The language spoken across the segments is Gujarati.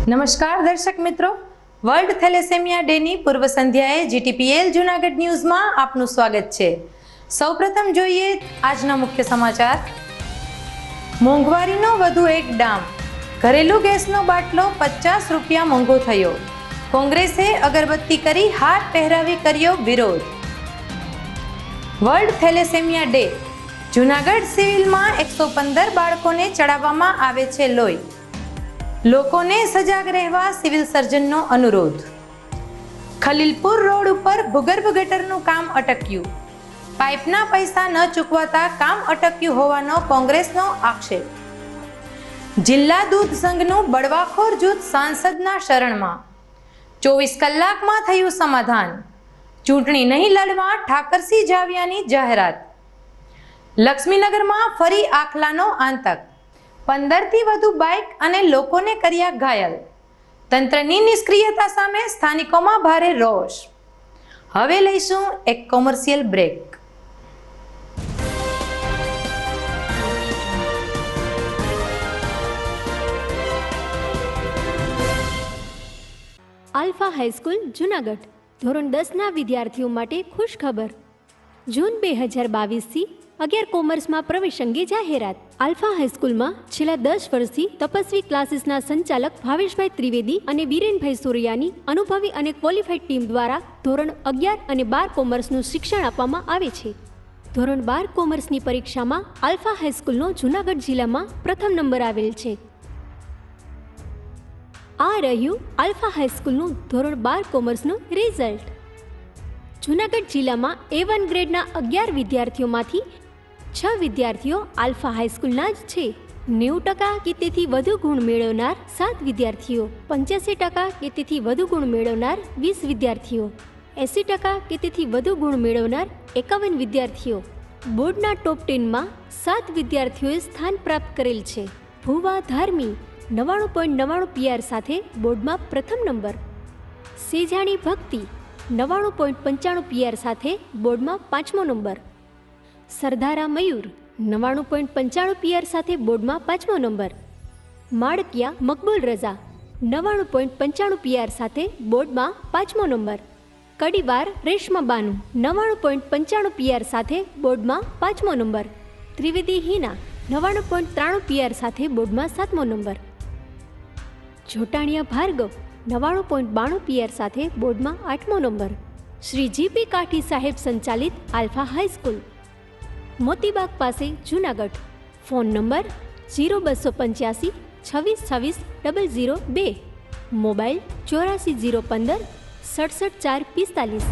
નમસ્કાર દર્શક મિત્રો, વર્લ્ડ થેલેસેમિયા ડેની પૂર્વ સંધ્યાએ જીટીપીએલ જૂનાગઢ ન્યૂઝમાં આપનું સ્વાગત છે। સૌપ્રથમ જોઈએ આજના મુખ્ય સમાચાર। મોંઘવારીનો વધુ એક ડામ, ઘરેલું ગેસનો બાટલો 50 રૂપિયા મોંઘો થયો। કોંગ્રેસે અગરબત્તી કરી હાથ પહેરાવી કર્યો વિરોધ। વર્લ્ડ થેલેસેમિયા ડે, જૂનાગઢ સિવિલમાં 115 બાળકોને ચડાવવામાં આવે છે લોહી। લોકોને સજાગ રહેવા સિવિલ સર્જનનો અનુરોધ। ખલીલપુર રોડ ઉપર ભૂગર્ભ ગટરનું કામ અટક્યું। પાઇપના પૈસા ન ચૂકવાતા કામ અટક્યું હોવાનો કોંગ્રેસનો આક્ષેપ। જિલ્લા દૂધ સંઘનું બળવાખોર જૂથ સાંસદના શરણમાં। 24 કલાકમાં થયું સમાધાન। ચૂંટણી નહીં લડવા ઠાકરસિંહ જાવિયાની જાહેરાત। લક્ષ્મીનગરમાં ફરી આખલાનો આતંક, 15થી વધુ બાઇક અને લોકોને કર્યા ઘાયલ। તંત્રની નિષ્ક્રિયતા સામે સ્થાનિકોમાં ભારે રોષ। હવે લઈશું એક commercial break. Alpha high school Junagadh ધોરણ 10ના વિદ્યાર્થીઓ માટે ખુશ ખબર। જૂન 2022થી 11 કોમર્સમાં પ્રવેશ અંગે જાહેરાત। આલ્ફા હાઈસ્કૂલમાં છેલ્લા 10 વર્ષથી તપસ્વી ક્લાસીસના સંચાલક ભાવેશભાઈ ત્રિવેદી અને વિરેનભાઈ સોરૈયાની અનુભવી અને ક્વોલિફાઈડ ટીમ દ્વારા ધોરણ 11 અને 12 કોમર્સનું શિક્ષણ આપવામાં આવે છે। ધોરણ 12 કોમર્સની પરીક્ષામાં આલ્ફા હાઈસ્કૂલનો જૂનાગઢ જિલ્લામાં પ્રથમ નંબર આવેલ છે। આ રહ્યું આલ્ફા હાઈસ્કૂલનું ધોરણ 12 કોમર્સનું રિઝલ્ટ। જૂનાગઢ જિલ્લામાં A1 ગ્રેડના 11 વિદ્યાર્થીઓમાંથી 6 વિદ્યાર્થીઓ આલ્ફા હાઈસ્કૂલના જ છે। 90% કે તેથી વધુ ગુણ મેળવનાર 7 વિદ્યાર્થીઓ, 85% કે તેથી વધુ ગુણ મેળવનાર 20 વિદ્યાર્થીઓ, 80% કે તેથી વધુ ગુણ મેળવનાર 51 વિદ્યાર્થીઓ। બોર્ડના ટોપ 10માં 7 વિદ્યાર્થીઓએ સ્થાન પ્રાપ્ત કરેલ છે। ભુવા ધાર્મી 99.99 PR સાથે બોર્ડમાં પ્રથમ નંબર। સેજાણી ભક્તિ 99.95 PR સાથે બોર્ડમાં 5મો નંબર। સરદારા મયુર 99.95 PR સાથે બોર્ડમાં 5મો નંબર। માળકિયા મકબૂલ રઝા 99.95 PR સાથે બોર્ડમાં 5મો નંબર। કડીવાર રેશમા બાનુ 99.95 PR સાથે બોર્ડમાં 5મો નંબર। ત્રિવેદી હિના 99.93 PR સાથે બોર્ડમાં 7મો નંબર। જોટાણિયા ભાર્ગવ 99.92 PR સાથે બોર્ડમાં 8મો નંબર। શ્રી જીપી કાઠી સાહેબ સંચાલિત આલ્ફા હાઈસ્કૂલ, મોતીબાગ પાસે જૂનાગઢ। Phone number 0285 26 26 002, mobile 84 015 67 4 45।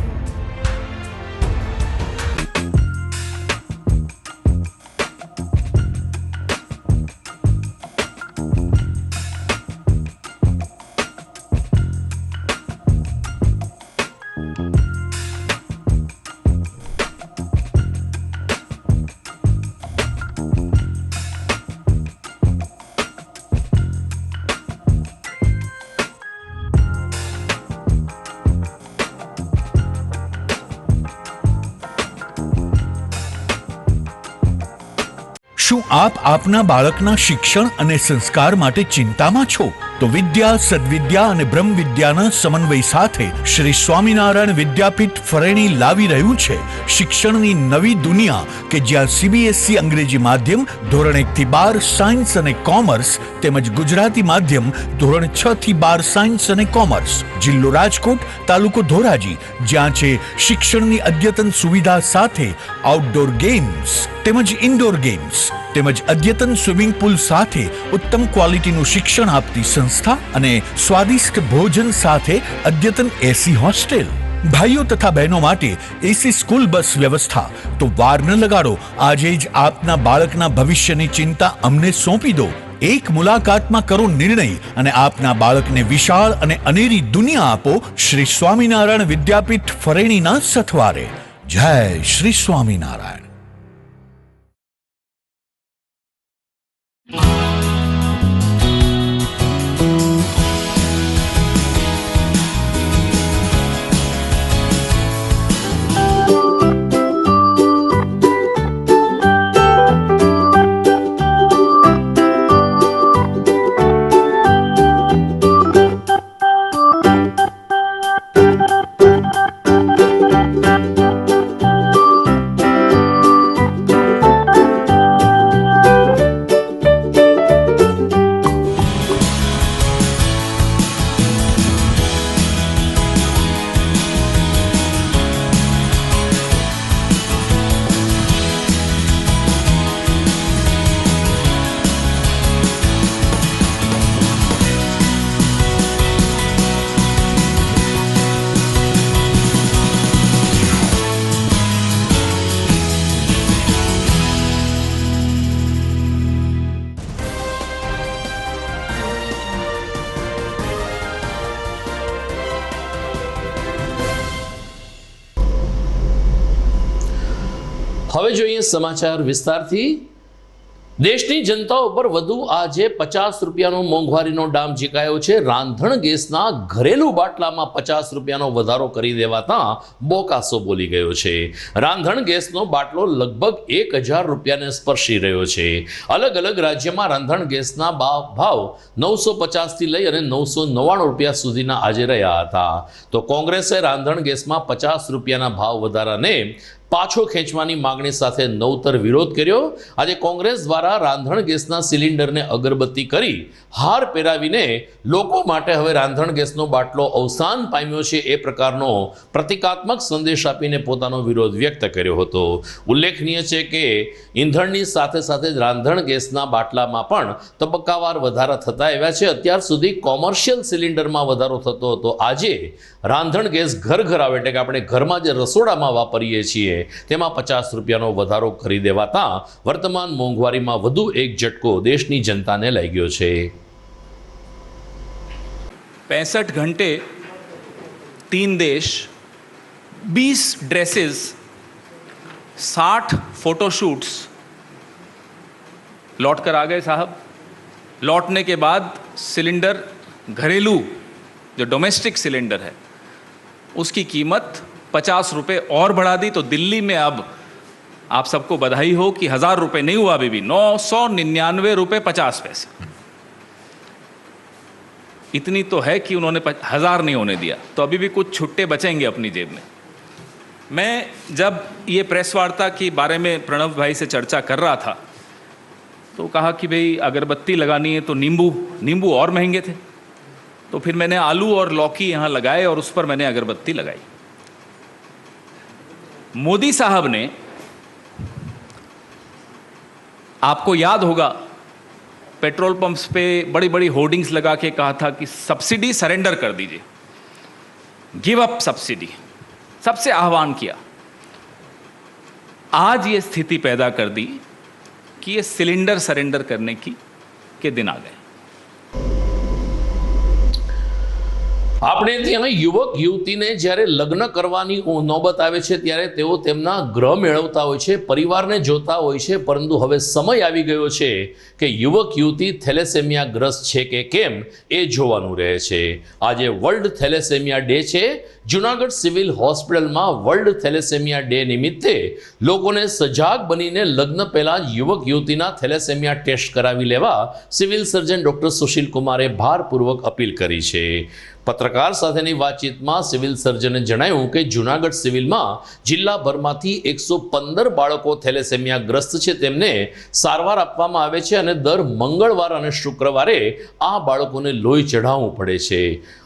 શું આપ આપના બાળકના શિક્ષણ અને સંસ્કાર માટે ચિંતામાં છો? તો વિદ્યા, સદવિદ્યા અને બ્રહ્મ વિદ્યાના સમન્વય સાથે શ્રી સ્વામિનારાયણ વિદ્યાપીઠ ફરેણી લાવી રહ્યું છે શિક્ષણની નવી દુનિયા કે જ્યાં CBSE અંગ્રેજી માધ્યમ ધોરણ 1 થી 12 સાયન્સ અને કોમર્સ તેમજ ગુજરાતી માધ્યમ ધોરણ 6 થી 12 સાયન્સ અને કોમર્સ। જિલ્લો રાજકોટ, તાલુકો ધોરાજી, જ્યાં છે શિક્ષણની અદ્યતન સુવિધા સાથે આઉટડોર ગેમ્સ તેમજ ઇન્ડોર ગેમ્સ તેમજ અદ્યતન સ્વિમિંગ પુલ સાથે ઉત્તમ ક્વોલિટીનું શિક્ષણ આપતી સંસ્થા અને સ્વાદિષ્ટ ભોજન સાથે અદ્યતન AC હોસ્ટેલ। ભાઈઓ તથા બહેનો માટે AC સ્કૂલ બસ વ્યવસ્થા। તો વાર ન લગાડો, આજે જ આપના બાળકના ભવિષ્યની ચિંતા અમને સોંપી દો। એક મુલાકાતમાં કરો નિર્ણય અને આપના બાળકને વિશાળ અને અનેરી દુનિયા આપો શ્રી સ્વામિનારાયણ વિદ્યાપીઠ ફરેણીના સથવારે। જય શ્રી સ્વામિનારાયણ। હવે જોઈએ સમાચાર વિસ્તારથી. દેશની જનતા ઉપર વધુ આજે 50 રૂપિયાનો મોંઘવારીનો ડામ ઝીકાયો છે. રાંધણ ગેસના ઘરેલું બાટલામાં 50 રૂપિયાનો વધારો કરી દેવાતા બોકાસો બોલી ગયો છે. રાંધણ ગેસનો બાટલો લગભગ 1000 રૂપિયાને સ્પર્શી રહ્યો છે. અલગ અલગ રાજ્યમાં રાંધણ ગેસના ભાવ 950 થી લઈ અને 999 રૂપિયા સુધીના આજે રહ્યા હતા. તો કોંગ્રેસે રાંધણ ગેસમાં 50 રૂપિયાના ભાવ વધારાને પાછો ખેંચવાની માંગણી સાથે નવતર વિરોધ કર્યો. આજે કોંગ્રેસ દ્વારા રાંધણ ગેસના સિલિન્ડરને અગરબત્તી કરી હાર પહેરાવીને લોકો માટે હવે રાંધણ ગેસનો બાટલો અવસાન પામ્યો છે એ પ્રકારનો પ્રતિકાત્મક સંદેશ આપીને પોતાનો વિરોધ વ્યક્ત કર્યો હતો. ઉલ્લેખનીય છે કે ઈંધણની સાથે સાથે રાંધણ ગેસના બાટલામાં પણ તબક્કાવાર વધારા થતા આવ્યા છે. અત્યાર સુધી કોમર્શિયલ સિલિન્ડરમાં વધારો થતો હતો. આજે રાંધણ ગેસ ઘર આવે એટલે કે આપણે ઘરમાં જે રસોડામાં વાપરીએ છીએ તેમાં 50 રૂપિયાનો વધારો કરી દેવાતા વર્તમાન મોંઘવારીમાં વધુ એક ઝટકો દેશની જનતાને લાગ્યો છે. 65 घंटे 3 देश, 20 ड्रेसेस, 60 फोटोशूट्स, लौट कर आ गए साहब. लौटने के बाद सिलेंडर घरेलू जो डोमेस्टिक सिलेंडर है उसकी कीमत 50 रुपये और बढ़ा दी. तो दिल्ली में अब आप सबको बधाई हो कि 1000 रुपये नहीं हुआ अभी भी, 999 रुपये 50 पैसे. इतनी तो है कि उन्होंने 1000 नहीं होने दिया, तो अभी भी कुछ छुट्टे बचेंगे अपनी जेब में. मैं जब ये प्रेस वार्ता के बारे में प्रणव भाई से चर्चा कर रहा था तो कहा कि भाई अगरबत्ती लगानी है तो नींबू और महंगे थे, तो फिर मैंने आलू और लौकी यहाँ लगाए और उस पर मैंने अगरबत्ती लगाई. मोदी साहब ने, आपको याद होगा, पेट्रोल पंप्स पे बड़ी बड़ी होर्डिंग्स लगा के कहा था कि सब्सिडी सरेंडर कर दीजिए, गिव अप सब्सिडी, सबसे आह्वान किया. आज ये स्थिति पैदा कर दी कि ये सिलेंडर सरेंडर करने के दिन आ गए. આપણે ત્યાં યુવક યુવતીને જ્યારે લગ્ન કરવાની નોબત આવે છે ત્યારે તેઓ તેમના ગ્રહ મેળવતા હોય છે, પરિવારને જોતા હોય છે, પરંતુ હવે સમય આવી ગયો છે કે યુવક યુવતી થેલેસેમિયા ગ્રસ્ત છે કે કેમ એ જોવાનું રહે છે. આજે વર્લ્ડ થેલેસેમિયા ડે છે. જૂનાગઢ સિવિલ હોસ્પિટલમાં વર્લ્ડ થેલેસેમિયા ડે નિમિત્તે લોકોને સજાગ બનીને લગ્ન પહેલા યુવક યુવતીના થેલેસેમિયા ટેસ્ટ કરાવી લેવા સિવિલ સર્જન ડોક્ટર સુશીલ કુમારે ભારપૂર્વક અપીલ કરી છે. પત્રકાર સાથેની વાતચીતમાં સિવિલ સર્જને જણાવ્યું કે જૂનાગઢ સિવિલમાં જિલ્લાભરમાંથી 115 બાળકો થેલેસેમિયા ગ્રસ્ત છે. તેમને સારવાર આપવામાં આવે છે અને દર મંગળવાર અને શુક્રવારે આ બાળકોને લોહી ચઢાવવું પડે છે.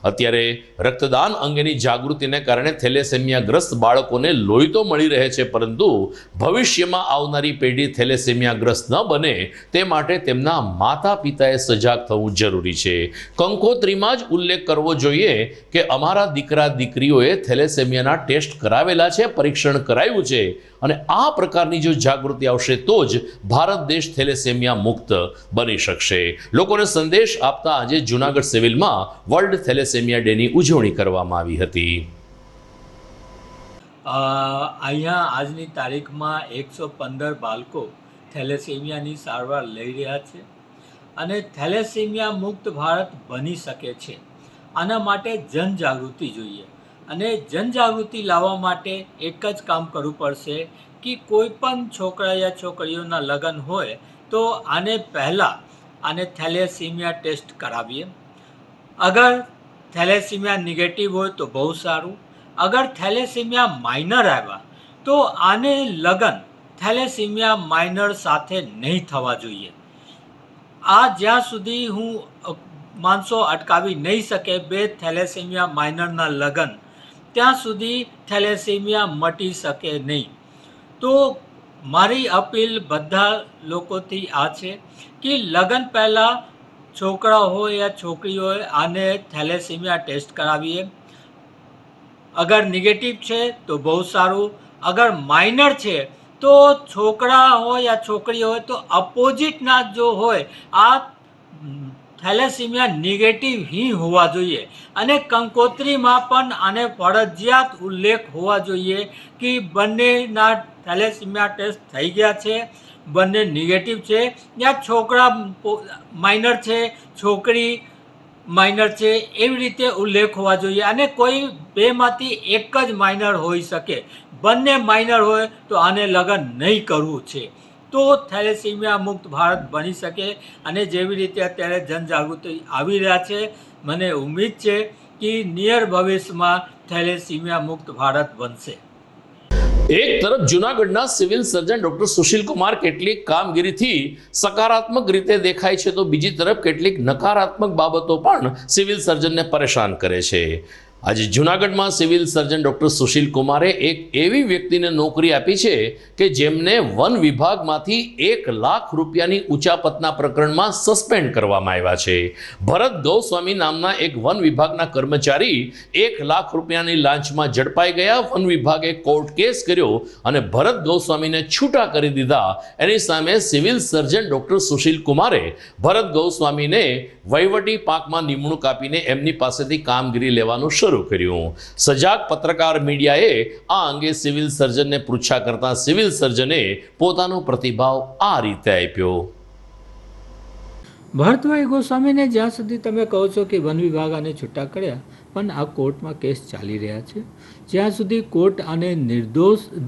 અત્યારે રક્તદાન અંગેની જાગૃતિને કારણે થેલેસેમિયા ગ્રસ્ત બાળકોને લોહી તો મળી રહે છે, પરંતુ ભવિષ્યમાં આવનારી પેઢી થેલેસેમિયા ગ્રસ્ત ન બને તે માટે તેમના માતા પિતાએ સજાગ થવું જરૂરી છે. કંકોત્રીમાં જ ઉલ્લેખ કરવો જોઈએ કે અમારા દીકરા દીકરીઓએ થેલેસેમિયાના ટેસ્ટ કરાવેલા છે, પરીક્ષણ કરાયું છે, અને આ પ્રકારની જો જાગૃતિ આવશે તો જ ભારત દેશ થેલેસેમિયા મુક્ત બની શકશે. લોકોને સંદેશ આપતા આજે જૂનાગઢ સિવિલમાં વર્લ્ડ થેલેસેમિયા ડેની ઉજવણી કરવામાં આવી હતી. અહીંયા આજની તારીખમાં 115 બાળકો થેલેસેમિયાની સારવાર લઈ રહ્યા છે અને થેલેસેમિયા મુક્ત ભારત બની શકે છે. આના માટે જનજાગૃતિ જોઈએ અને જનજાગૃતિ લાવવા માટે એક જ કામ કરવું પડશે કે કોઈ પણ છોકરા યા છોકરીઓના લગ્ન હોય તો આને પહેલાં આને થેલેસેમિયા ટેસ્ટ કરાવીએ. અગર થેલેસેમિયા નેગેટિવ હોય તો બહુ સારું. અગર થેલેસેમિયા માઇનર આવ્યા તો આને લગ્ન થેલેસેમિયા માઇનર સાથે નહીં થવા જોઈએ. આ જ્યાં સુધી હું માણસો અટકાવી નહીં શકે બે થેલેસેમિયા માઇનરના લગ્ન, ત્યાં સુધી થેલેસેમિયા મટી શકે નહીં. તો મારી અપીલ બધા લોકોથી આ છે કે લગ્ન પહેલાં છોકરા હોય યા છોકરી હોય આને થેલેસેમિયા ટેસ્ટ કરાવીએ. અગર નેગેટિવ છે તો બહુ સારું. અગર માઇનર છે તો છોકરા હોય યા છોકરી હોય તો અપોઝિટના જો હોય આ થેલેસેમિયા નેગેટિવ ही હોવા જોઈએ અને કંકોત્રીમાં પણ આને ફરજિયાત ઉલ્લેખ હોવા જોઈએ કે બંનેના થેલેસીમિયા ટેસ્ટ થઈ ગયા છે, બંને નેગેટિવ છે. ત્યાં છોકરા માઇનર છે, છોકરી માઇનર છે, એવી રીતે ઉલ્લેખ હોવા જોઈએ. અને કોઈ બેમાંથી એક જ માઇનર હોઈ શકે. બંને માઇનર હોય તો આને લગ્ન નહીં કરવું છે, તો થેલેસીમિયા મુક્ત ભારત બની શકે. અને જેવી રીતે અત્યારે જનજાગૃતિ આવી રહ્યા છે, મને ઉમ્મીદ છે કે નિયર ભવિષ્યમાં થેલેસીમિયા મુક્ત ભારત બનશે. એક તરફ જૂનાગઢના civil surgeon doctor Sushil Kumar કેટલીક કામગીરીથી સકારાત્મક રીતે દેખાય છે, તો બીજી તરફ કેટલીક નકારાત્મક બાબતો પણ સિવિલ સર્જનને પરેશાન કરે છે. આજે જૂનાગઢમાં સિવિલ સર્જન ડોક્ટર સુશીલ કુમારે એક એવી વ્યક્તિને નોકરી આપી છે કે જેમને વન વિભાગમાંથી 1 લાખ રૂપિયાની ઉચાપતના પ્રકરણમાં સસ્પેન્ડ કરવામાં આવ્યા છે. ભરત ગૌસ્વામી નામના એક વન વિભાગના કર્મચારી 1 લાખ રૂપિયાની લાંચમાં ઝડપાઈ ગયા. વન વિભાગે કોર્ટ કેસ કર્યો અને ભરત ગૌસ્વામીને છૂટા કરી દીધા. એની સામે સિવિલ સર્જન ડોક્ટર સુશીલ કુમારે ભરત ગૌસ્વામીને વહીવટી પાંખમાં નિમણૂક આપીને એમની પાસેથી કામગીરી લેવાનું શરૂ કર્યું. સજાગ પત્રકાર મીડિયાએ આ અંગે સિવિલ સર્જનને પૂછા કરતા સિવિલ સર્જને પોતાનો પ્રતિભાવ આ રીતે આપ્યો. ભરતભાઈ ગોસ્વામીને જ્યાં સુધી તમે કહો છો કે વન વિભાગ આને છૂટા કર્યા, પણ આ કોર્ટમાં કેસ ચાલી રહ્યા છે. જ્યાં સુધી કોર્ટ આને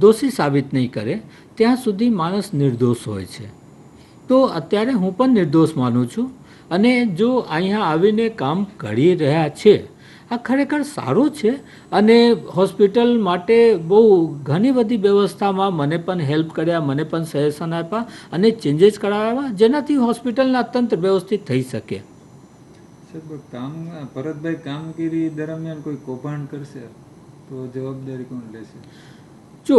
દોષી સાબિત નહીં કરે ત્યાં સુધી માણસ નિર્દોષ હોય છે. તો અત્યારે હું પણ નિર્દોષ માનું છું. અને જો અહીંયા આવીને કામ કરી રહ્યા છે, આ ખરેખર સારું છે. અને હોસ્પિટલ માટે બહુ ઘણી બધી વ્યવસ્થામાં મને પણ હેલ્પ કર્યા, મને પણ સજેશન આપ્યા અને ચેન્જીસ કરાવ્યા, જેનાથી હોસ્પિટલના તંત્ર વ્યવસ્થિત થઈ શકે. ભરતભાઈ કામગીરી દરમિયાન કોઈ કૌભાંડ કરશે તો જવાબદારી કોણ લેશે? જો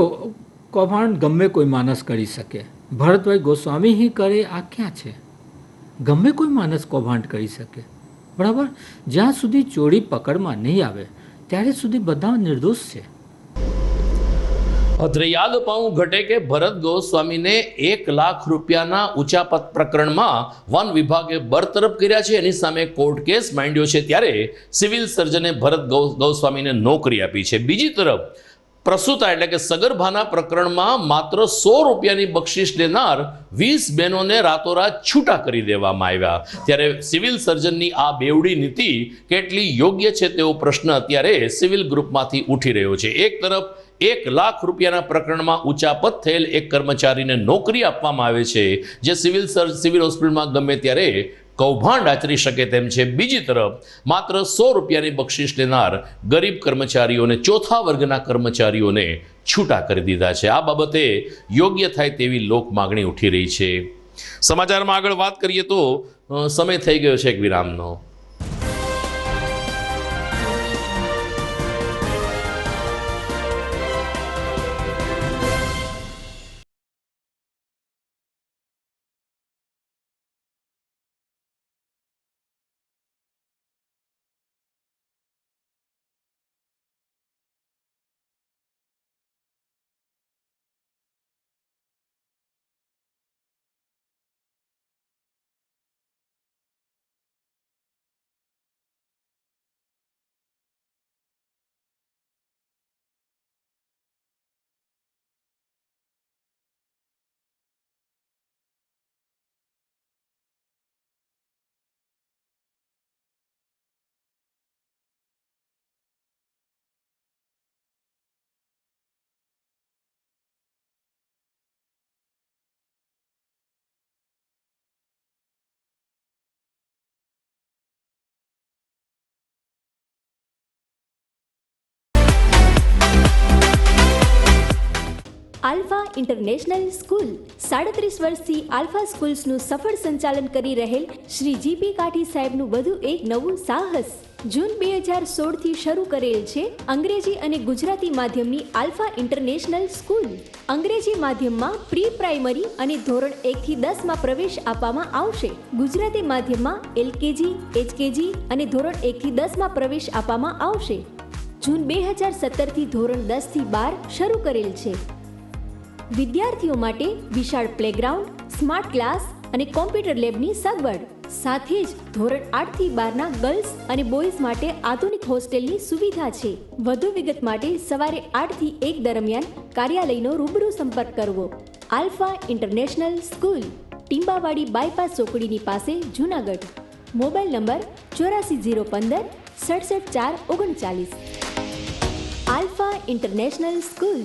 કૌભાંડ ગમે કોઈ માણસ કરી શકે, ભરતભાઈ ગોસ્વામી ही કરે આ ક્યાં છે? ગમે કોઈ માણસ કૌભાંડ કરી શકે, બરાબર. જ્યાં સુધી ચોરી પકડમાં નહીં આવે ત્યારે સુધી બધા નિર્દોષ છે. અત્રે યાદ અપાવું ઘટે કે ભરત ગૌસ્વામીને 1 લાખ રૂપિયાના ઉચાપત પ્રકરણમાં વન વિભાગે બરતરફ કર્યા છે. એની સામે કોર્ટ કેસ માંડ્યો છે. ત્યારે સિવિલ સર્જને ભરત ગૌસ્વામીને નોકરી આપી છે. બીજી તરફ પ્રસૂતા એટલે કે સગર્ભાના પ્રકરણમાં માત્ર 100 રૂપિયાની બક્ષિસ લેનાર 20 બહેનોને રાતોરાત છૂટા કરી દેવામાં આવ્યા. ત્યારે સિવિલ સર્જનની આ બેવડી નીતિ કેટલી યોગ્ય છે તેવો પ્રશ્ન અત્યારે સિવિલ ગ્રુપમાંથી ઉઠી રહ્યો છે. એક તરફ 1 લાખ રૂપિયાના પ્રકરણમાં ઉચાપત થયેલ એક કર્મચારીને નોકરી આપવામાં આવે છે, જે સિવિલ હોસ્પિટલમાં ગમે ત્યારે કૌભાંડ આચરી શકે તેમ છે. બીજી તરફ માત્ર 100 રૂપિયાની બક્ષિસ લેનાર ગરીબ કર્મચારીઓને, ચોથા વર્ગના કર્મચારીઓને છૂટા કરી દીધા છે. આ બાબતે યોગ્ય થાય તેવી લોક માગણી ઉઠી રહી છે. સમાચારમાં આગળ વાત કરીએ તો સમય થઈ ગયો છે એક વિરામનો. આલ્ફા ઇન્ટરનેશનલ સ્કૂલ 37 વર્ષથી આલ્ફા સ્કૂલ્સનું સફળ સંચાલન કરી રહેલ શ્રી જીપી કાઠી સાહેબનું વધુ એક નવું સાહસ. જૂન 2016થી શરૂ કરેલ છે અંગ્રેજી અને ગુજરાતી માધ્યમની આલ્ફા ઇન્ટરનેશનલ સ્કૂલ. અંગ્રેજી માધ્યમમાં પ્રી પ્રાઇમરી અને ધોરણ 1 થી 10 માં પ્રવેશ આપવામાં આવશે. ગુજરાતી માધ્યમમાં LKG, HKG અને ધોરણ 1 થી 10 માં પ્રવેશ આપવામાં આવશે. જૂન 2017થી ધોરણ 10 થી 12 શરૂ કરેલ છે. વિદ્યાર્થીઓ માટે વિશાળ પ્લેગ્રાઉન્ડ, સ્માર્ટ ક્લાસ અને કોમ્પ્યુટર લેબની સગવડ સાથે જ ધોરણ 8 થી 12 ના ગર્લ્સ અને બોયઝ માટે આધુનિક હોસ્ટેલની સુવિધા છે. વધુ વિગત માટે સવારે 8 થી 1 દરમિયાન કાર્યાલયનો રૂબરૂ સંપર્ક કરવો. આલ્ફા ઇન્ટરનેશનલ સ્કૂલ, ટીંબાવાડી બાયપાસ ચોકડીની પાસે, Junagadh. Mobile number 84 015 67 4 39. Alpha international school.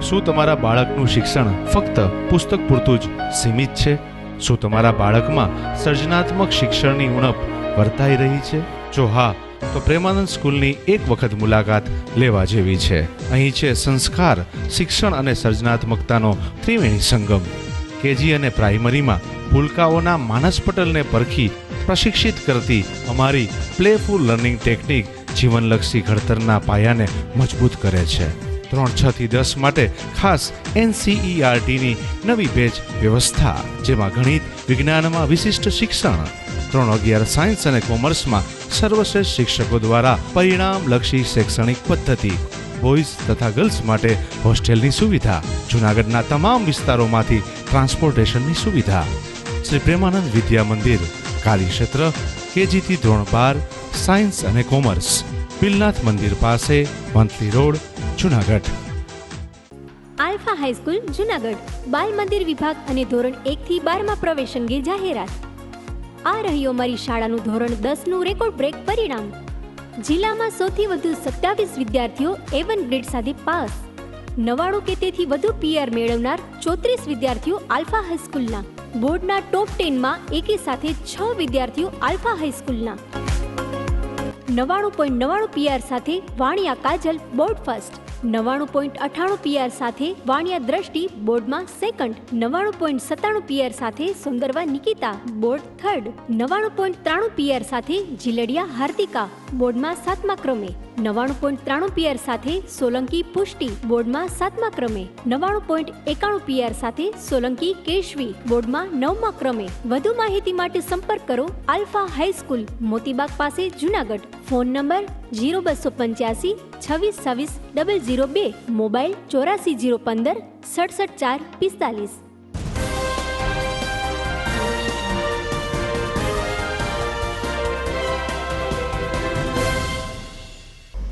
શું તમારા બાળકનું શિક્ષણ ફક્ત પુસ્તક પૂરતું જ સીમિત છે? શું તમારા બાળકમાં સર્જનાત્મક શિક્ષણની ઉણપ વર્તાઈ રહી છે? જો હા, તો પ્રેમાનંદ સ્કૂલની એક વખત મુલાકાત લેવા જેવી છે. અહીં છે સંસ્કાર, શિક્ષણ અને સર્જનાત્મકતાનો ત્રિવેણી સંગમ. કેજી અને પ્રાઇમરીમાં ભૂલકાઓના માનસ પટલને પરખી પ્રશિક્ષિત કરતી અમારી પ્લેફુલ લર્નિંગ ટેકનિક જીવનલક્ષી ઘડતરના પાયાને મજબૂત કરે છે. ધોરણ 6 થી 10 માટે ખાસ NCERTની નવી બેચ વ્યવસ્થા, જેમાં ગણિત વિજ્ઞાનમાં વિશિષ્ટ શિક્ષણ, ધોરણ 11 સાયન્સ અને કોમર્સમાં સર્વશ્રેષ્ઠ શિક્ષકો દ્વારા પરિણામલક્ષી શૈક્ષણિક પદ્ધતિ, બોયઝ તથા ગર્લ્સ માટે હોસ્ટેલની સુવિધા, જૂનાગઢના તમામ વિસ્તારોમાંથી ટ્રાન્સપોર્ટેશનની સુવિધા. શ્રી પ્રેમાનંદ વિદ્યા મંદિર, કાર્યક્ષેત્ર KG થી ધોરણ 12 સાયન્સ અને કોમર્સ, બિલનાથ મંદિર પાસે, Vanthali road, Junagadh. Alpha high school, Junagadh. બાલ મંદિર વિભાગ અને ધોરણ 1 થી 12 માં પ્રવેશ અંગે જાહેરાત. આ રહ્યું અમારી શાળાનું ધોરણ 10 નું રેકોર્ડ બ્રેક પરિણામ. જિલ્લામાં સૌથી વધુ 27 વિદ્યાર્થીઓ A1 ગ્રેડ સાથે પાસ. 99 કે તેથી વધુ PR મેળવનાર 34 વિદ્યાર્થીઓ આલ્ફા હાઈસ્કૂલના. બોર્ડના ટોપ 10 માં એકી સાથે 6 વિદ્યાર્થીઓ આલ્ફા હાઈસ્કૂલના. 99.99 PR સાથે વાણિયા કાજલ બોર્ડ ફર્સ્ટ. 99.98 PR સાથે વાણિયા દ્રષ્ટિ બોર્ડમાં સેકન્ડ. 99.97 PR સાથે Sundarva Nikita board third. 99.93 PR સાથે જીલડિયા હાર્દિકા બોર્ડમાં 7મા ક્રમે. 99.93 PR સાથે સોલંકી પુષ્ટિ બોર્ડમાં 7મા ક્રમે. 99.91 PR સાથે સોલંકી કેશવી બોર્ડમાં 9મા ક્રમે. વધુ માહિતી માટે સંપર્ક કરો આલ્ફા હાઈસ્કૂલ, મોતીબાગ પાસે, જૂનાગઢ. Phone number 0285 26 26 002. મોબાઈલ 84 015 67 4 45.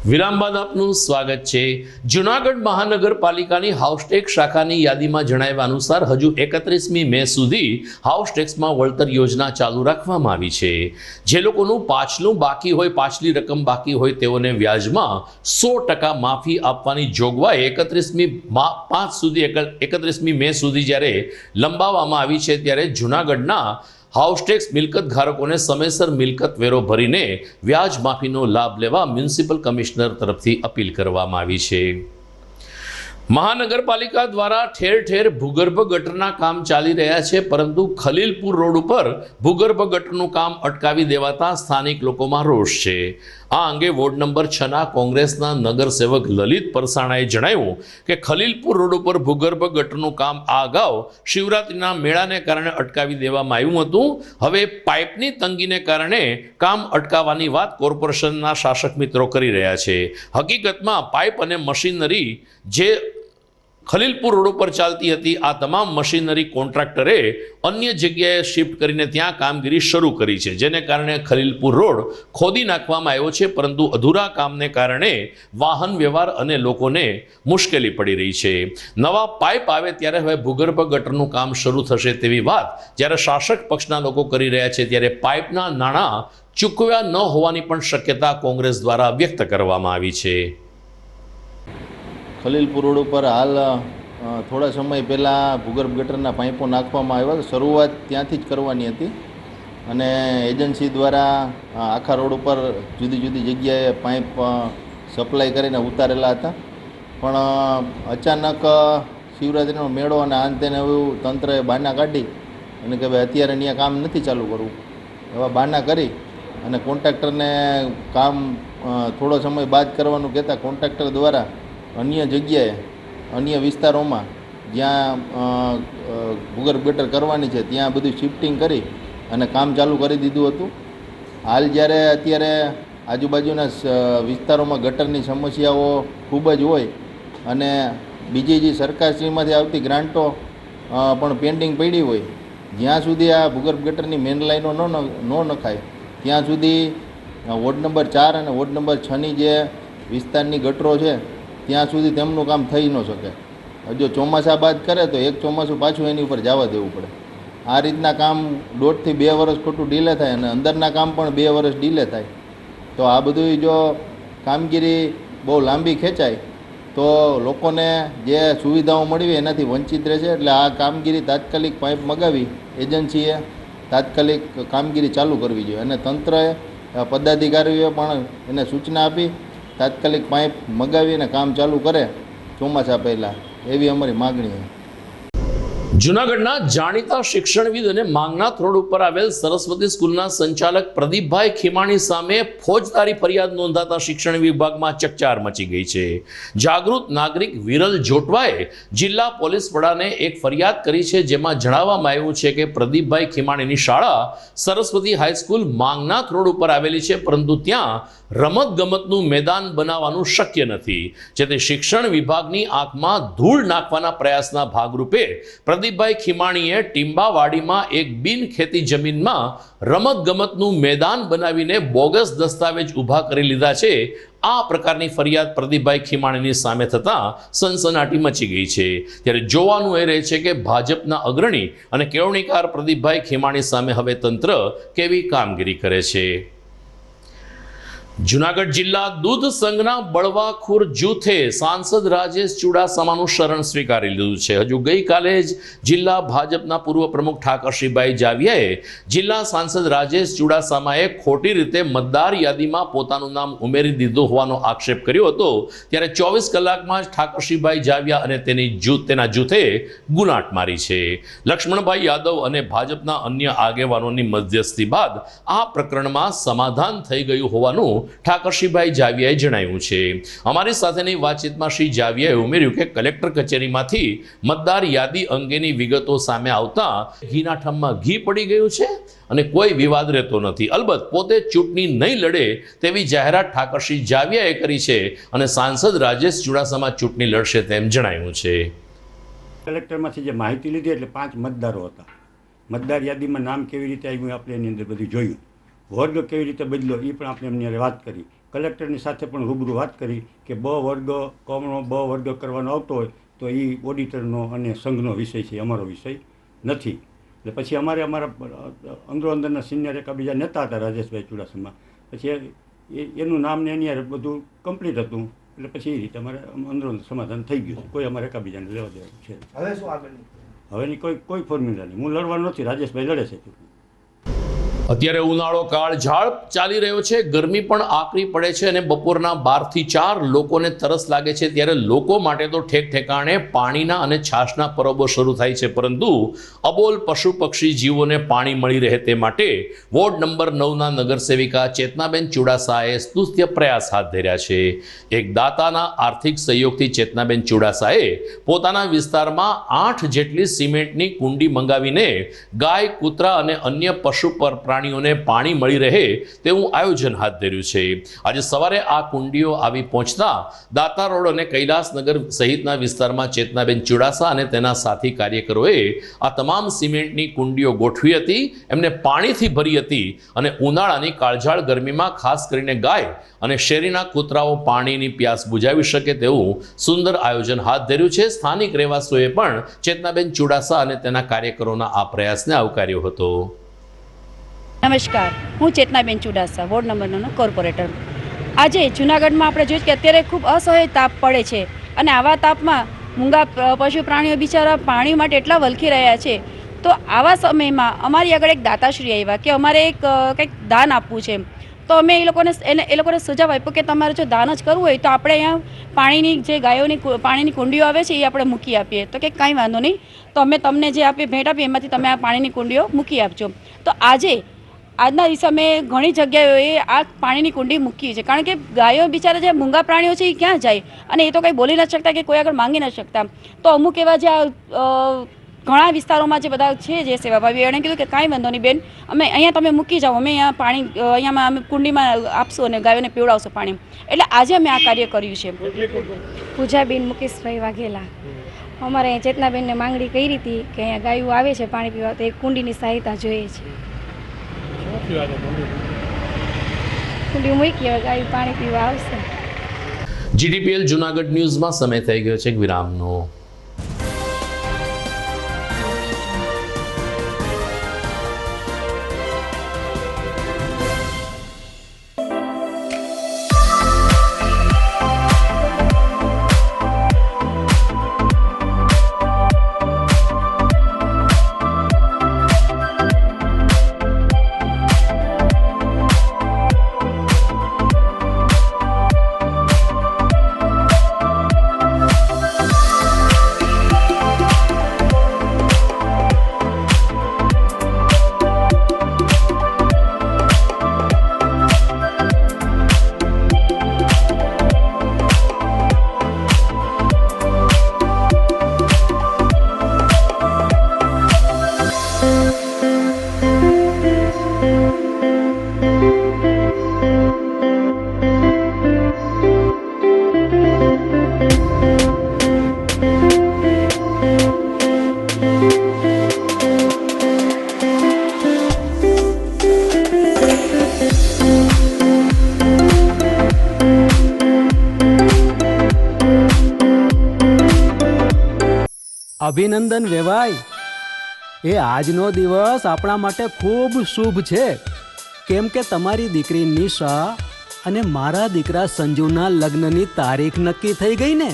વિરામ બાદ આપનું સ્વાગત છે. જૂનાગઢ મહાનગરપાલિકાની હાઉસટેક્સ શાખાની યાદીમાં જણાવ્યા અનુસાર હજુ 31મી મે સુધી હાઉસટેક્સમાં વળતર યોજના ચાલુ રાખવામાં આવી છે. જે લોકોનું પાછલું બાકી હોય, પાછલી રકમ બાકી હોય તેઓને વ્યાજમાં 100% માફી આપવાની જોગવાઈ 31મી મે સુધી જ્યારે લંબાવવામાં આવી છે, ત્યારે જૂનાગઢના હાઉસટેક્સ મિલકત ધારકોને સમયસર મિલકત વેરો ભરીને વ્યાજ માફીનો લાભ લેવા મ્યુનિસિપલ કમિશનર તરફથી અપીલ કરવામાં આવી છે. મહાનગરપાલિકા દ્વારા ઠેર ઠેર ભૂગર્ભ ગટરના કામ ચાલી રહ્યા છે, પરંતુ ખલીલપુર રોડ ઉપર ભૂગર્ભ ગટરનું કામ અટકાવી દેવાતા સ્થાનિક લોકોમાં રોષ છે. આ અંગે વોર્ડ નંબર 6ના કોંગ્રેસના નગરસેવક લલિત પરસાણાએ જણાવ્યું કે ખલીલપુર રોડ ઉપર ભૂગર્ભ ગટરનું કામ આ અગાઉ શિવરાત્રિના મેળાને કારણે અટકાવી દેવામાં આવ્યું હતું. હવે પાઇપની તંગીને કારણે કામ અટકાવવાની વાત કોર્પોરેશનના શાસક મિત્રો કરી રહ્યા છે. હકીકતમાં પાઇપ અને મશીનરી જે ખલીલપુર રોડ ઉપર ચાલતી હતી, આ તમામ મશીનરી કોન્ટ્રાક્ટરે અન્ય જગ્યાએ શિફ્ટ કરીને ત્યાં કામગીરી શરૂ કરી છે, જેને કારણે ખલીલપુર રોડ ખોદી નાખવામાં આવ્યો છે, પરંતુ અધૂરા કામને કારણે વાહન વ્યવહાર અને લોકોને મુશ્કેલી પડી રહી છે. નવા પાઇપ આવે ત્યારે હવે ભૂગર્ભ ગટરનું કામ શરૂ થશે તેવી વાત જ્યારે શાસક પક્ષના લોકો કરી રહ્યા છે, ત્યારે પાઇપના નાણાં ચૂકવ્યા ન હોવાની પણ શક્યતા કોંગ્રેસ દ્વારા વ્યક્ત કરવામાં આવી છે. ખલીલપુર રોડ ઉપર હાલ થોડા સમય પહેલાં ભૂગર્ભ ગટરના પાઇપો નાખવામાં આવ્યા. શરૂઆત ત્યાંથી જ કરવાની હતી અને એજન્સી દ્વારા આખા રોડ ઉપર જુદી જુદી જગ્યાએ પાઇપ સપ્લાય કરીને ઉતારેલા હતા. પણ અચાનક શિવરાત્રિનો મેળો અને આન તેને એવું તંત્રએ બહાના કાઢી અને કે ભાઈ અત્યારે અહીંયા કામ નથી ચાલુ કરવું, એવા બહાના કરી અને કોન્ટ્રાક્ટરને કામ થોડો સમય બાદ કરવાનું કહેતા કોન્ટ્રાક્ટર દ્વારા અન્ય જગ્યાએ, અન્ય વિસ્તારોમાં જ્યાં ભૂગર્ભ ગટર કરવાની છે ત્યાં બધું શિફ્ટિંગ કરી અને કામ ચાલુ કરી દીધું હતું. હાલ જ્યારે અત્યારે આજુબાજુના વિસ્તારોમાં ગટરની સમસ્યાઓ ખૂબ જ હોય અને બીજી જે સરકારશ્રીમાંથી આવતી ગ્રાન્ટો પણ પેન્ડિંગ પડી હોય, જ્યાં સુધી આ ભૂગર્ભ ગટરની મેન લાઈનો ન નખાય ત્યાં સુધી વોર્ડ નંબર 4 અને વોર્ડ નંબર 6ની જે વિસ્તારની ગટરો છે ત્યાં સુધી તેમનું કામ થઈ ન શકે. જો ચોમાસા બાદ કરે તો એક ચોમાસું પાછું એની ઉપર જવા દેવું પડે. આ રીતના કામ 1.5 થી 2 વર્ષ ખોટું ડીલે થાય અને અંદરના કામ પણ 2 વર્ષ ડીલે થાય. તો આ બધું જો કામગીરી બહુ લાંબી ખેંચાય તો લોકોને જે સુવિધાઓ મળી હોય એનાથી વંચિત રહેશે. એટલે આ કામગીરી તાત્કાલિક પાઇપ મગાવી એજન્સીએ તાત્કાલિક કામગીરી ચાલુ કરવી જોઈએ અને તંત્રએ પદાધિકારીઓએ પણ એને સૂચના આપી તાત્કાલિક પાઇપ મગાવીને કામ ચાલુ કરે ચોમાસા પહેલાં, એવી અમારી માગણી છે. જૂનાગઢના જાણીતા શિક્ષણવિદ અને માંગનાથ રોડ ઉપર આવેલ સરસ્વતી સ્કૂલના સંચાલક પ્રદીપભાઈ ખીમાણી સામે ફોજદારી ફરિયાદ નોંધાતા શિક્ષણ વિભાગમાં ચકચાર મચી ગઈ છે. જાગૃત નાગરિક વિરલ જોટવાએ જિલ્લા પોલીસ વડાને એક ફરિયાદ કરી છે, જેમાં જણાવવામાં આવ્યું છે કે પ્રદીપભાઈ ખીમાણીની શાળા સરસ્વતી હાઈસ્કૂલ માંગનાથ રોડ ઉપર આવેલી છે, પરંતુ ત્યાં રમતગમતનું મેદાન બનાવવાનું શક્ય નથી, જેથી શિક્ષણ વિભાગની આંખમાં ધૂળ નાખવાના પ્રયાસના ભાગરૂપે પ્રદીપભાઈ ખીમાણીએ ટીંબાવાડીમાં એક બિનખેતી જમીનમાં રમતગમતનું મેદાન બનાવીને બોગસ દસ્તાવેજ ઊભા કરી લીધા છે. આ પ્રકારની ફરિયાદ પ્રદીપભાઈ ખીમાણીની સામે થતાં સનસનાટી મચી ગઈ છે. ત્યારે જોવાનું એ રહે છે કે ભાજપના અગ્રણી અને કેળવણીકાર પ્રદીપભાઈ ખીમાણી સામે હવે તંત્ર કેવી કામગીરી કરે છે. જૂનાગઢ જિલ્લા દૂધ સંઘના બળવાખોર જૂથે સાંસદ રાજેશ ચુડાસમાનું શરણ સ્વીકારી લીધું છે. હજુ ગઈકાલે જ જિલ્લા ભાજપના પૂર્વ પ્રમુખ ઠાકરસિંહભાઈ જાવિયાએ જિલ્લા સાંસદ રાજેશ ચુડાસમાએ ખોટી રીતે મતદાર યાદીમાં પોતાનું નામ ઉમેરી દીધું હોવાનો આક્ષેપ કર્યો હતો. ત્યારે 24 કલાકમાં જ ઠાકરસિંહભાઈ જાવિયા અને તેના જૂથે ગુનાટ મારી છે. લક્ષ્મણભાઈ યાદવ અને ભાજપના અન્ય આગેવાનોની મધ્યસ્થી બાદ આ પ્રકરણમાં સમાધાન થઈ ગયું હોવાનું ઠાકરસિંહભાઈ જાવિયાએ જણાવ્યું છે. અમારી સાથેની વાતચીતમાં શ્રી જાવિયાએ ઉમેર્યું કે કલેક્ટર કચેરીમાંથી મતદાર યાદી અંગેની વિગતો સામે આવતા ઘીના ઠામમાં ઘી પડી ગયું છે અને કોઈ વિવાદ રહેતો નથી. અલબત્ત પોતે ચૂંટણી નહીં લડે તેવી જાહેરાત ઠાકરસિંહ જાવિયાએ કરી છે અને સાંસદ રાજેશ ચુડાસમા ચૂંટણી લડશે તેમ જણાવ્યું છે. કલેક્ટરમાંથી જે માહિતી લીધી એટલે 5 મતદારો હતા. મતદાર યાદીમાં નામ કેવી રીતે આવ્યું આપણે એની અંદર બધું જોયું. વર્ગ કેવી રીતે બદલો એ પણ આપણે એમની વાત કરી. કલેક્ટરની સાથે પણ રૂબરૂ વાત કરી કે બ વર્ગ કમનો બ વર્ગ કરવાનો આવતો હોય તો એ ઓડિટરનો અને સંઘનો વિષય છે, અમારો વિષય નથી. એટલે પછી અમારા અંદરના સિનિયર એકાબીજા નેતા હતા રાજેશભાઈ ચુડાસમા, પછી એનું નામ ને એની બધું કમ્પ્લીટ હતું. એટલે પછી એ રીતે અમારે અંદરોનું સમાધાન થઈ ગયું છે. કોઈ અમારે એકાબીજાને લેવા દેવાનું છે. હવે શું આગળ? હવેની કોઈ ફોર્મ્યુલા નહીં. હું લડવાનો નથી, રાજેશભાઈ લડે છે. અત્યારે ઉનાળો કાળઝાળ ચાલી રહ્યો છે, ગરમી પણ આકરી પડે છે અને બપોરના 12 થી 4 લોકોને તરસ લાગે છે. ત્યારે લોકો માટે તો ઠેક ઠેકાણે પાણીના અને છાશના પરબો શરૂ થાય છે, પરંતુ અબોલ પશુ પક્ષી જીવોને પાણી મળી રહે તે માટે વોર્ડ નંબર 9ના નગરસેવિકા ચેતનાબેન ચુડાસાએ સ્તુત્ય પ્રયાસ હાથ ધર્યા છે. એક દાતાના આર્થિક સહયોગથી ચેતનાબેન ચુડાસાએ પોતાના વિસ્તારમાં 8 જેટલી સિમેન્ટની કુંડી મંગાવીને ગાય, કૂતરા અને અન્ય પશુ પર પ્રાણીઓને પાણી મળી રહે તેવું આયોજન હાથ ધર્યું છે. આજે સવારે આ કુંડીઓ આવી પહોંચતા દાતા રોડ અને કૈલાસનગર સહિતના વિસ્તારમાં ચેતનાબેન ચુડાસા અને તેના સાથી કાર્યકરોએ આ તમામ સિમેન્ટની કુંડીઓ ગોઠવી હતી, એમને પાણીથી ભરી હતી અને ઉનાળાની કાળઝાળ ગરમીમાં ખાસ કરીને ગાય અને શેરીના કૂતરાઓ પાણીની પ્યાસ બુઝાવી શકે તેવું સુંદર આયોજન હાથ ધર્યું છે. સ્થાનિક રહેવાસીઓએ પણ ચેતનાબેન ચુડાસા અને તેના કાર્યકરોના આ પ્રયાસને આવકાર્યો હતો. નમસ્કાર, હું ચેતનાબેન ચુડાસા, વોર્ડ નંબર 9નો કોર્પોરેટર. આજે જૂનાગઢમાં આપણે જોઈએ કે અત્યારે ખૂબ અસહ્ય તાપ પડે છે અને આવા તાપમાં મૂંગા પશુ પ્રાણીઓ બિચારા પાણી માટે એટલા વલખી રહ્યા છે. તો આવા સમયમાં અમારી આગળ એક દાતાશ્રી આવ્યા કે અમારે કંઈક દાન આપવું છે. તો અમે એ લોકોને સુઝાવ આપ્યો કે તમારે જો દાન જ કરવું હોય તો આપણે અહીંયા પાણીની જે ગાયોની પાણીની કુંડીઓ આવે છે એ આપણે મૂકી આપીએ. તો કે કાંઈ વાંધો નહીં, તો અમે તમને જે આપીએ ભેટ આપીએ એમાંથી તમે આ પાણીની કુંડીઓ મૂકી આપજો. તો આજના દિવસે અમે ઘણી જગ્યાએ આ પાણીની કુંડી મૂકી છે, કારણ કે ગાયો બિચારા જે મૂંગા પ્રાણીઓ છે એ ક્યાં જાય અને એ તો કંઈ બોલી નથી શકતા કે કોઈ આગળ માંગી નથી શકતા. તો અમુક એવા જે ઘણા વિસ્તારોમાં જે બધા છે જે સેવાભાવી એણે કીધું કે કાંઈ વાંધો નહીં બેન, અમે અહીંયા તમે મૂકી જાઓ, અમે અહીંયા પાણી અહીંયામાં અમે કુંડીમાં આપશું અને ગાયોને પીવડાવશું પાણી. એટલે આજે અમે આ કાર્ય કર્યું છે. પૂજાબેન મુકેશભાઈ વાઘેલા. અમારે અહીંયા ચેતનાબેનને માંગણી કરી હતી કે અહીંયા ગાયો આવે છે પાણી પીવા, તો એક કુંડીની સહાયતા જોઈએ છે. કુંડી મૂકી હવે ગાયો પાણી પીવા આવશે. GTPL જૂનાગઢ ન્યૂઝમાં સમય થઈ ગયો છે વિરામનો. અભિનંદન વેવાય, એ આજનો દિવસ આપણા માટે ખૂબ શુભ છે, કેમ કે તમારી દીકરી નિશા અને મારા દીકરા સંજુના લગ્નની તારીખ નક્કી થઈ ગઈ ને.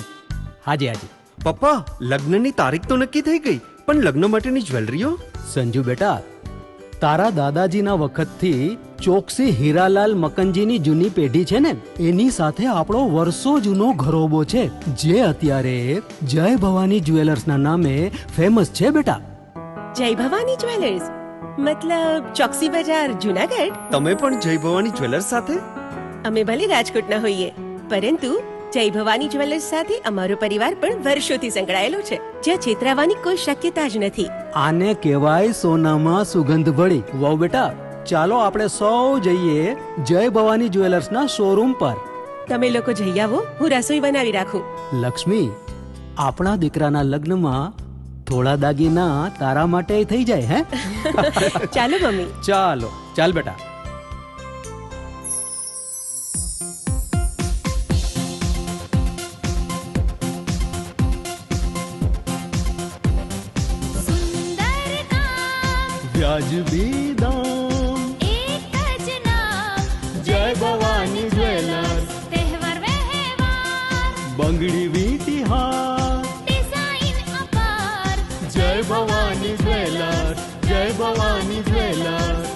હાજી. પપ્પા, લગ્નની તારીખ તો નક્કી થઈ ગઈ, પણ લગ્ન માટેની જ્વેલરીઓ? સંજુ બેટા, તારા દાદાજીના વખતથી ચોકસી હીરાલાલ મકનજીની જૂની પેઢી છે ને, એની સાથે આપણો વર્ષો જૂનો ઘરોબો છે, જે અત્યારે જય ભવાની જ્વેલર્સના નામે ફેમસ છે બેટા. જય ભવાની જ્વેલર્સ મતલબ ચોકસી બજાર જૂનાગઢ? તમે પણ જય ભવાની જ્વેલર્સ સાથે? અમે ભલે રાજકોટના હોઈએ, પરંતુ જય ભવાની જ્વેલર્સ સાથે અમારો પરિવાર પણ વર્ષોથી સંકળાયેલો છે, જ્યાં છેતરાવાની કોઈ શક્યતા જ નથી. આને કહેવાય સોનામાં સુગંધ ભળી. વાવ બેટા, ચાલો આપણે સૌ જઈએ જય ભવાની જ્વેલર્સના શોરૂમ પર. તમે લોકો જઈ આવો, હું રસોઈ બનાવી રાખું. લક્ષ્મી, આપણા દીકરાના લગ્નમાં થોડા દાગીના તારા માટે થઈ જાય. હે ચાલો મમ્મી. ચાલ બેટા. વ્યાજબી દામ, એક જ નામ, જય ભવાની જ્વેલર્સ, તહેવાર વ્યવહાર, બંગડી વીટી હાર, ડિઝાઇન અપાર, જય ભવાની જ્વેલર્સ, જય ભવાની જ્વેલર્સ.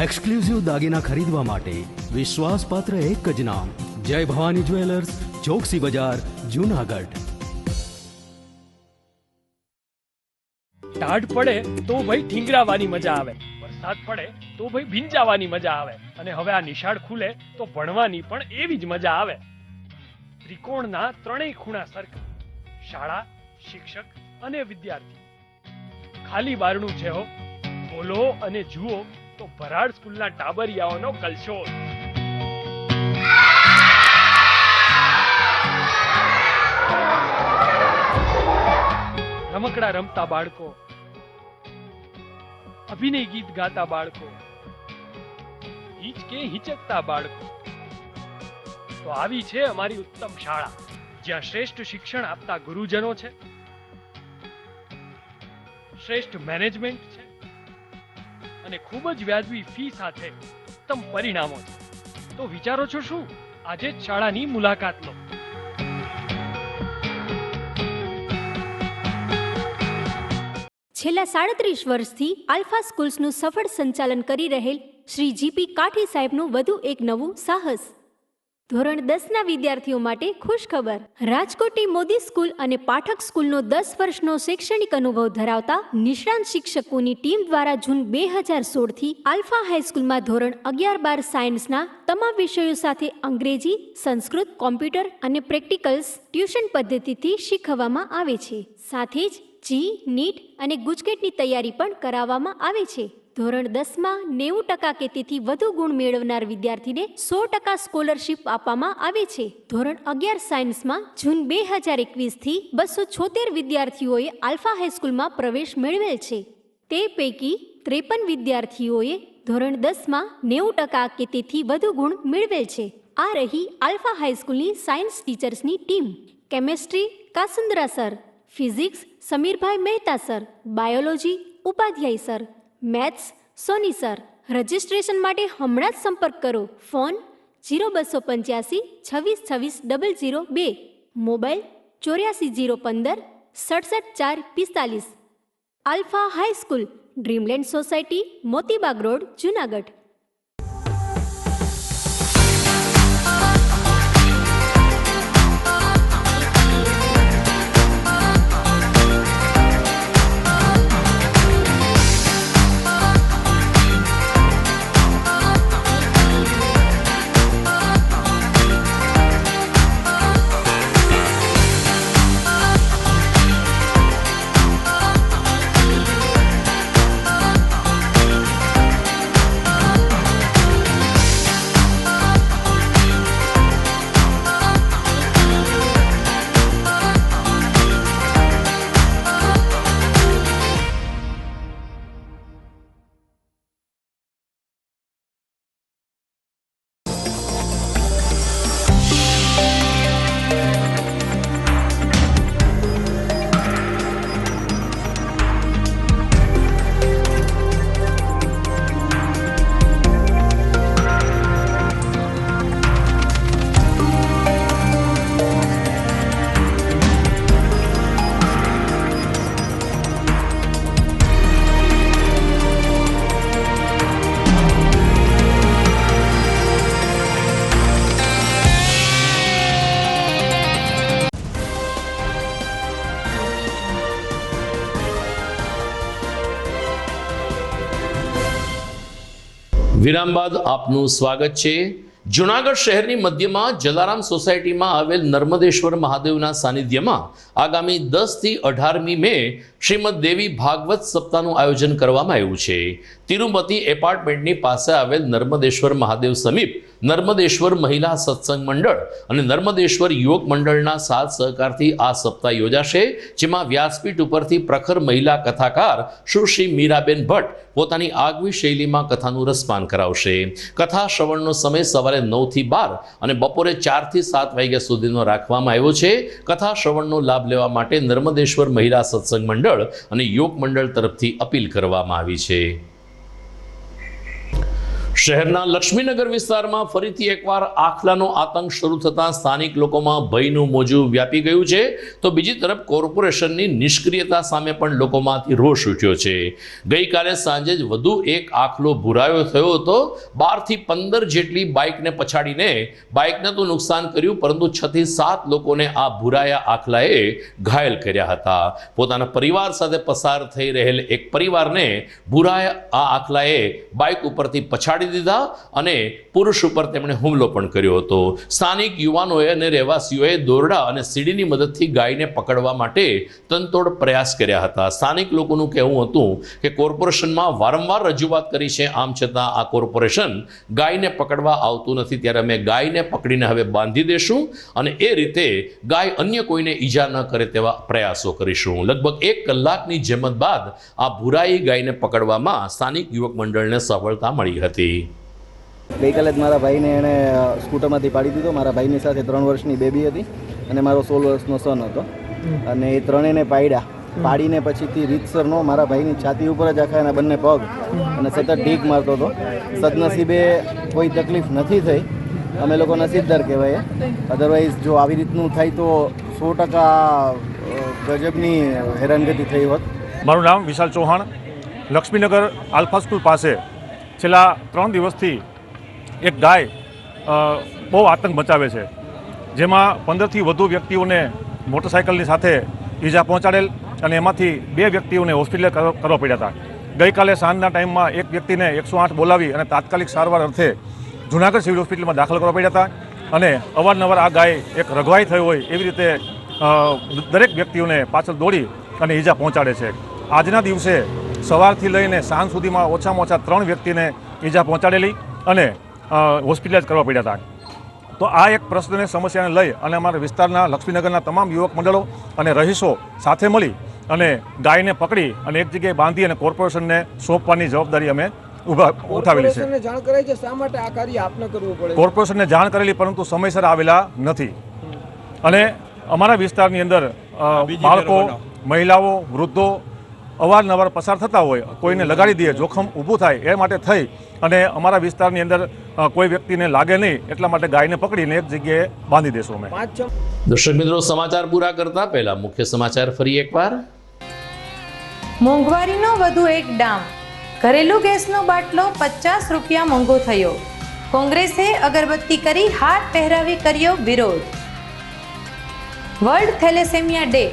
એક્સક્લુઝિવ દાગીના ખરીદવા માટે વિશ્વાસપાત્ર એક જ નામ, જય ભવાની જ્વેલર્સ, ચોકસી બજાર, જૂનાગઢ. ટાઢ પડે તો ભાઈ ઠીંગરાવાની મજા આવે, વરસાદ પડે તો ભાઈ ભીંજાવાની મજા આવે, અને હવે આ નિશાળ ખુલે તો ભણવાની પણ એવી જ મજા આવે. ત્રિકોણના ત્રણેય ખૂણા સરખા, શાળા, શિક્ષક અને વિદ્યાર્થી. ખાલી બારણું છે હો, બોલો અને જુઓ તો ભરાડ સ્કૂલના ટાબરિયાઓનો કલશોલ. રમકડા રમતા બાળકો, અભિનય ગીત ગાતા બાળકો, હિચકે હિચકતા બાળકો. તો આવી છે અમારી ઉત્તમ શાળા, જ્યાં શ્રેષ્ઠ શિક્ષણ આપતા ગુરુજનો છે, શ્રેષ્ઠ મેનેજમેન્ટ છે અને ખૂબ જ વ્યાજબી ફી સાથે ઉત્તમ પરિણામો છે. તો વિચારો છો શું? આજે જ શાળાની મુલાકાત લો. છેલ્લા 37 વર્ષથી આલ્ફા સ્કૂલ્સનું સફળ સંચાલન કરી રહેલ શ્રી જીપી કાઠી સાહેબનું વધુ એક નવું સાહસ. ધોરણ 10ના વિદ્યાર્થીઓ માટે ખુશ ખબર. રાજકોટની મોદી સ્કૂલ અને પાઠક સ્કૂલનો 10 વર્ષનો શૈક્ષણિક અનુભવ ધરાવતા નિષ્ણાંત શિક્ષકોની ટીમ દ્વારા જૂન 2016થી આલ્ફા હાઈસ્કૂલમાં ધોરણ 11-12 સાયન્સના તમામ વિષયો સાથે અંગ્રેજી, સંસ્કૃત, કોમ્પ્યુટર અને પ્રેક્ટિકલ્સ ટ્યુશન પદ્ધતિથી શીખવવામાં આવે છે. સાથે જ જી, નીટ અને ગુજકેટની તૈયારી પણ કરાવવામાં આવે છે. ધોરણ 10માં 90% કે તેથી વધુ ગુણ મેળવનાર વિદ્યાર્થીને 100% સ્કોલરશીપ આપવામાં આવે છે. ધોરણ 11 સાયન્સમાં જૂન 2021થી 276 વિદ્યાર્થીઓએ આલ્ફા હાઈસ્કૂલમાં પ્રવેશ મેળવેલ છે. તે પૈકી 53 વિદ્યાર્થીઓએ ધોરણ 10માં 90% કે તેથી વધુ ગુણ મેળવેલ છે. આ રહી આલ્ફા હાઈસ્કૂલની સાયન્સ ટીચર્સની ટીમ. Chemistry Kasundra sir, physics Samirbhai Mehta sir, biology Upadhyay sir, maths Soni sir. Registration માટે હમણાં જ સંપર્ક કરો. Phone 0285 26 26 002, mobile 84 015 67 4 45. Alpha high school, Dreamland society, Motibaug road, Junagadh. વિરામ બાદ આપનું સ્વાગત છે. જૂનાગઢ શહેરની મધ્યમાં જલારામ સોસાયટીમાં આવેલ નર્મદેશ્વર મહાદેવના સાનિધ્યમાં આગામી 10 થી 18મી મે શ્રીમદ દેવી ભાગવત સપ્તાહનું આયોજન કરવામાં આવ્યું છે. તિરુપતિ એપાર્ટમેન્ટની પાસે આવેલ નર્મદેશ્વર મહાદેવ સમીપ નર્મદેશ્વર મહિલા સત્સંગ મંડળ અને નર્મદેશ્વર યુવક મંડળના સાથ સહકારથી આ સપ્તાહ યોજાશે, જેમાં વ્યાસપીઠ ઉપરથી પ્રખર મહિલા કથાકાર સુશ્રી મીરાબેન ભટ્ટ પોતાની આગવી શૈલીમાં કથાનું રસપાન કરાવશે. કથા શ્રવણનો સમય સવારે 9 થી 12 અને બપોરે 4 થી 7 વાગ્યા સુધીનો રાખવામાં આવ્યો છે. કથા શ્રવણનો લાભ લેવા માટે નર્મદેશ્વર મહિલા સત્સંગ મંડળ અને યોગ મંડળ તરફથી અપીલ કરવામાં આવી છે. શહેરના લક્ષ્મીનગર વિસ્તારમાં ફરીથી એકવાર આખલાનો આતંક શરૂ થતાં સ્થાનિક લોકોમાં ભયનું મોજું વ્યાપી ગયું છે, તો બીજી તરફ કોર્પોરેશનની નિષ્ક્રિયતા સામે પણ લોકોમાંથી રોષ ઉઠ્યો છે. ગઈકાલે સાંજે જ વધુ એક આખલો ભૂરાયો થયો હતો. 12 થી 15 જેટલી બાઇકને પછાડીને બાઇકને તો નુકસાન કર્યું, પરંતુ 6 થી 7 લોકોને આ ભૂરાયા આખલાએ ઘાયલ કર્યા હતા. પોતાના પરિવાર સાથે પસાર થઈ રહેલ એક પરિવારને ભૂરાયા આ આખલાએ બાઇક ઉપરથી પછાડી દીધા અને પુરુષ ઉપર તેમણે હુમલો પણ કર્યો હતો. સ્થાનિક યુવાનોએ અને રહેવાસીઓએ દોરડા અને સીડીની મદદથી ગાયને પકડવા માટે તનતોડ પ્રયાસ કર્યા હતા. સ્થાનિક લોકોનું કહેવું હતું કે કોર્પોરેશનમાં વારંવાર રજૂઆત કરી છે, આમ છતાં આ કોર્પોરેશન ગાયને પકડવા આવતું નથી. ત્યારે અમે ગાયને પકડીને હવે બાંધી દેશું અને એ રીતે ગાય અન્ય કોઈને ઈજા ન કરે તેવા પ્રયાસો કરીશું. લગભગ 1 કલાકની જહેમત બાદ આ ભૂરાઈ ગાયને પકડવામાં સ્થાનિક યુવક મંડળને સફળતા મળી હતી. ગઈકાલે જ મારા ભાઈને એણે સ્કૂટરમાંથી પાડી દીધો. મારા ભાઈની સાથે 3 વર્ષની બેબી હતી અને મારો 16 વર્ષનો સન હતો અને એ ત્રણેયને પાડીને પછીથી રીતસરનો મારા ભાઈની છાતી ઉપર જ આખા એના બંને પગ અને સતત ઢીક મારતો હતો. સદનસીબે કોઈ તકલીફ નથી થઈ. અમે લોકો નસીબદાર કહેવાય. અધરવાઇઝ જો આવી રીતનું થાય તો 100% ગજબની હેરાનગતિ થઈ હોત. મારું નામ વિશાલ ચૌહાણ. લક્ષ્મીનગર આલ્ફા સ્કૂલ પાસે છેલ્લા 3 દિવસથી એક ગાય બહુ આતંક મચાવે છે, જેમાં 15થી વધુ વ્યક્તિઓને મોટરસાઇકલની સાથે ઈજા પહોંચાડેલ અને એમાંથી 2 વ્યક્તિઓને હોસ્પિટલ કરવા પડ્યા હતા. ગઈકાલે સાંજના ટાઈમમાં એક વ્યક્તિને 108 બોલાવી અને તાત્કાલિક સારવાર અર્થે જૂનાગઢ સિવિલ હોસ્પિટલમાં દાખલ કરવા પડ્યા હતા. અને અવારનવાર આ ગાય એક રઘવાઈ થઈ હોય એવી રીતે દરેક વ્યક્તિઓને પાછળ દોડી અને ઈજા પહોંચાડે છે. આજના દિવસે સવારથી લઈને સાંજ સુધીમાં ઓછામાં ઓછા 3 વ્યક્તિને ઈજા પહોંચાડેલી અને હોસ્પિટલાઇઝ કરવા પડ્યા હતા. તો આ એક પ્રશ્નની સમસ્યાને લઈ અને અમારા વિસ્તારના લક્ષ્મીનગરના તમામ યુવક મંડળો અને રહીશો સાથે મળી અને ગાયને પકડી અને એક જગ્યાએ બાંધી અને કોર્પોરેશનને સોંપવાની જવાબદારી અમે ઉઠાવેલી છે. જાણ કરાઈ છે શા માટે આ કાર્ય આપને કરવું પડે? કોર્પોરેશનને જાણ કરેલી, પરંતુ સમયસર આવેલા નથી. અને અમારા વિસ્તારની અંદર બાળકો, મહિલાઓ, વૃદ્ધો અવારનવાર પસાર થતા હોય, કોઈને લગાડી દે, જોખમ ઊભું થાય એ માટે થઈ અને અમારા વિસ્તારની અંદર કોઈ વ્યક્તિને લાગે નહીં એટલા માટે ગાયને પકડીને એક જગ્યાએ બાંધી દેશું અમે. દર્શક મિત્રો, સમાચાર પૂરા કરતા પહેલા મુખ્ય સમાચાર ફરી એકવાર. મોંઘવારીનો વધુ એક ડામ. ઘરેલું ગેસનો બાટલો 50 રૂપિયા મોંઘો થયો. કોંગ્રેસે અગરબત્તી કરી હાથ પહેરાવી કર્યો વિરોધ. World thalassemia day.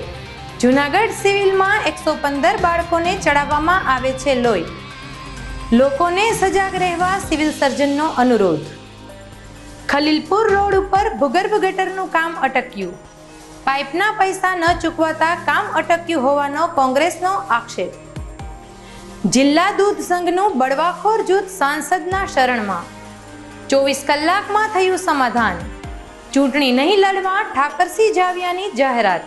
જૂનાગઢ સિવિલમાં 115 બાળકોને ચડાવવામાં આવે છે લોહી. લોકોને સજાગ રહેવા સિવિલ સર્જનનો અનુરોધ. ખલીલપુર રોડ ઉપર ભૂગર્ભ ગટરનું કામ અટક્યું. પાઇપના પૈસા ન ચૂકવાતા કામ અટક્યું હોવાનો કોંગ્રેસનો આક્ષેપ. જિલ્લા દૂધ સંઘનું બળવાખોર જૂથ સાંસદના શરણમાં. 24 કલાકમાં થયું સમાધાન. ચૂંટણી નહીં લડવા ઠાકરસિંહ જાવિયાની જાહેરાત.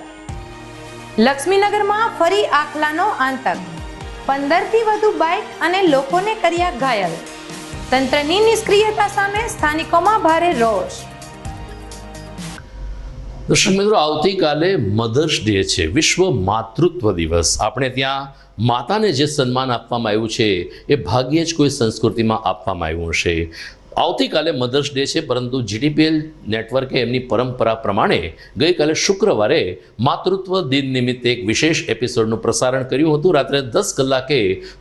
લક્ષ્મીનગરમાં ફરી આખલાનો આતંક. 15થી વધુ બાઇક અને લોકોને કર્યા ઘાયલ. તંત્રની નિષ્ક્રિયતા સામે સ્થાનિકોમાં ભારે રોષ. દર્શક મિત્રો, આવતીકાલે મધર્સ ડે છે, વિશ્વ માતૃત્વ દિવસ. આપણે ત્યાં માતાને જે સન્માન આપવામાં આવ્યું છે એ ભાગ્યે જ કોઈ સંસ્કૃતિમાં આપવામાં આવ્યું હશે. આવતીકાલે મધર્સ ડે છે, પરંતુ જીટીપીએલ નેટવર્કે એમની પરંપરા પ્રમાણે ગઈકાલે શુક્રવારે માતૃત્વ દિન નિમિત્તે એક વિશેષ એપિસોડનું પ્રસારણ કર્યું હતું. રાત્રે 10 કલાકે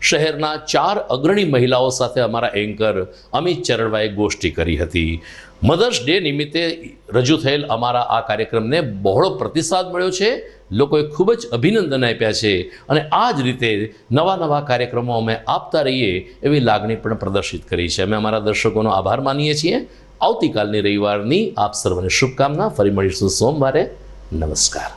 શહેરના 4 અગ્રણી મહિલાઓ સાથે અમારા એન્કર અમિત ચરણવાએ ગોષ્ઠી કરી હતી. મધર્સ ડે નિમિત્તે રજૂ થયેલ અમારા આ કાર્યક્રમને બહોળો પ્રતિસાદ મળ્યો છે. લોકોએ ખૂબ જ અભિનંદન આપ્યા છે અને આ જ રીતે નવા કાર્યક્રમો અમે આપતા રહીએ એવી લાગણી પણ પ્રદર્શિત કરી છે. અમે અમારા દર્શકોનો આભાર માનીએ છીએ. આવતીકાલની રવિવારની આપ સર્વને શુભકામના. ફરી મળીશું સોમવારે. નમસ્કાર.